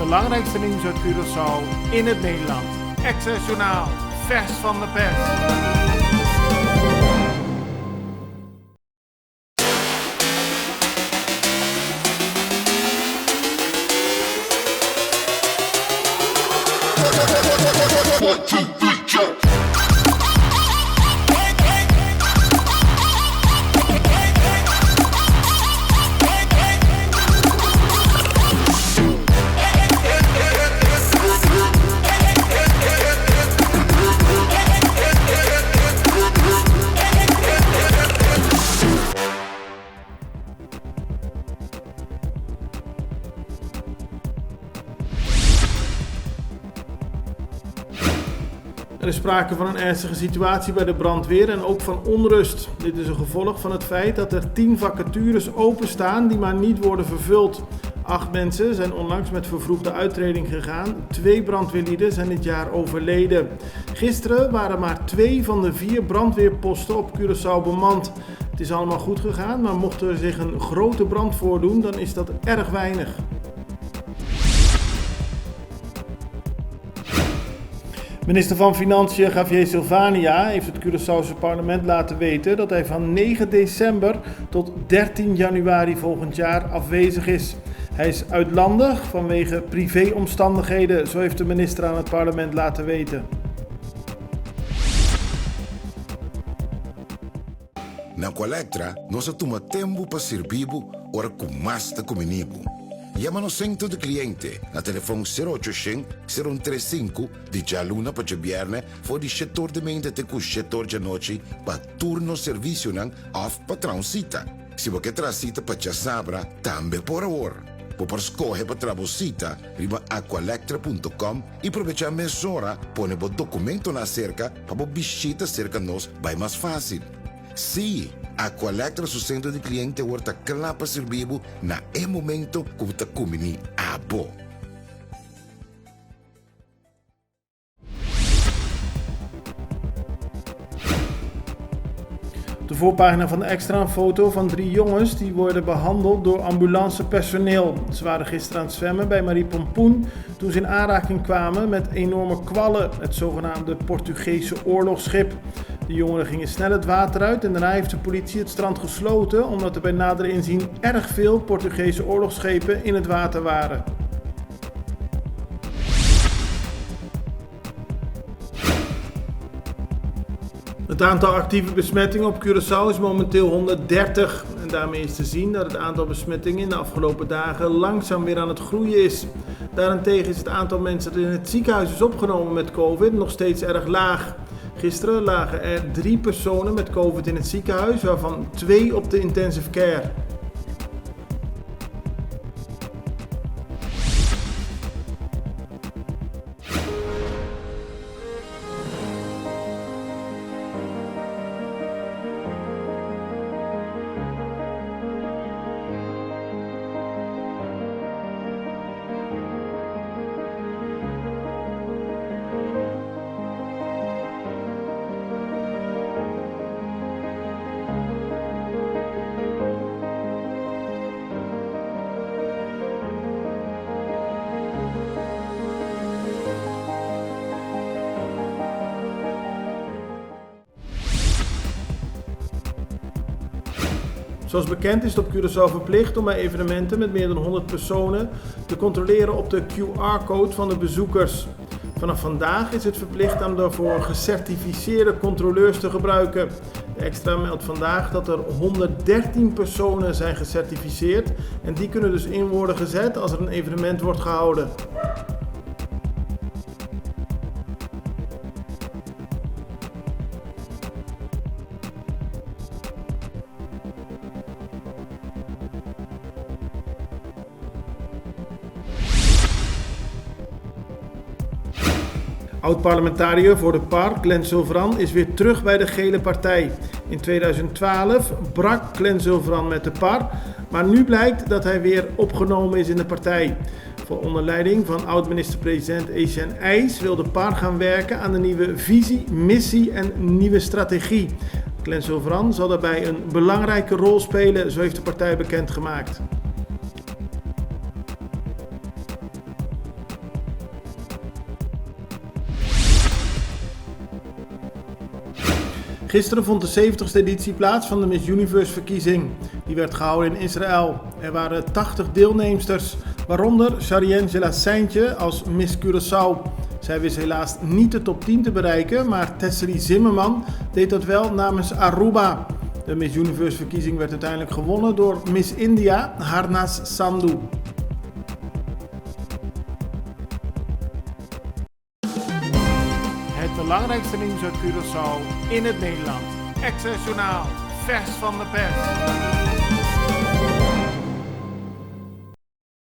belangrijkste nieuws uit Curaçao in het Nederland. Access Journaal, vers van de pers. Er is sprake van een ernstige situatie bij de brandweer en ook van onrust. Dit is een gevolg van het feit dat er 10 vacatures openstaan die maar niet worden vervuld. 8 mensen zijn onlangs met vervroegde uittreding gegaan. 2 brandweerlieden zijn dit jaar overleden. Gisteren waren maar 2 van de 4 brandweerposten op Curaçao bemand. Het is allemaal goed gegaan, maar mocht er zich een grote brand voordoen, dan is dat erg weinig. Minister van Financiën Javier Silvania heeft het Curaçaose parlement laten weten dat hij van 9 december tot 13 januari volgend jaar afwezig is. Hij is uitlandig vanwege privéomstandigheden, zo heeft de minister aan het parlement laten weten. Na Colectra, nós toma tempo para servir ora com mais de comunico. Llama-nos centro de cliente na telefone 0800-035 de Jaluna para Jabierne voor die setor de mente te cu setor de noche para turno serviço nang of patrão cita. Se você traz cita para Chasabra, também por hora. Por escolher para trabalhar riba aqualectra.com e aproveitar a mesora, põe o documento na cerca para visita cerca nós vai mais fácil. Sim, a Colectra su centro de cliente wordt klaar para servir na momento que você comini abo. Op de voorpagina van de Extra een foto van 3 jongens die worden behandeld door ambulancepersoneel. Ze waren gisteren aan het zwemmen bij Marie Pompoen toen ze in aanraking kwamen met enorme kwallen, het zogenaamde Portugese oorlogsschip. De jongeren gingen snel het water uit en daarna heeft de politie het strand gesloten omdat er bij nader inzien erg veel Portugese oorlogsschepen in het water waren. Het aantal actieve besmettingen op Curaçao is momenteel 130 en daarmee is te zien dat het aantal besmettingen in de afgelopen dagen langzaam weer aan het groeien is. Daarentegen is het aantal mensen dat in het ziekenhuis is opgenomen met COVID nog steeds erg laag. Gisteren lagen er 3 personen met COVID in het ziekenhuis, waarvan 2 op de intensive care. Zoals bekend is het op Curaçao verplicht om bij evenementen met meer dan 100 personen te controleren op de QR-code van de bezoekers. Vanaf vandaag is het verplicht om daarvoor gecertificeerde controleurs te gebruiken. De Extra meldt vandaag dat er 113 personen zijn gecertificeerd en die kunnen dus in worden gezet als er een evenement wordt gehouden. Oud-parlementariër voor de PAR, Glenn Silveran, is weer terug bij de Gele Partij. In 2012 brak Glenn Silveran met de PAR, maar nu blijkt dat hij weer opgenomen is in de partij. Voor onder leiding van oud-minister-president Etienne IJs wil de PAR gaan werken aan de nieuwe visie, missie en nieuwe strategie. Glenn Silveran zal daarbij een belangrijke rol spelen, zo heeft de partij bekendgemaakt. Gisteren vond de 70ste editie plaats van de Miss Universe verkiezing. Die werd gehouden in Israël. Er waren 80 deelnemsters, waaronder Shariangela Seintje als Miss Curaçao. Zij wist helaas niet de top 10 te bereiken, maar Tesseri Zimmerman deed dat wel namens Aruba. De Miss Universe verkiezing werd uiteindelijk gewonnen door Miss India Harnas Sandhu. Het belangrijkste nieuws uit Curaçao in het Nederland. Access Journaal, vers van de pers.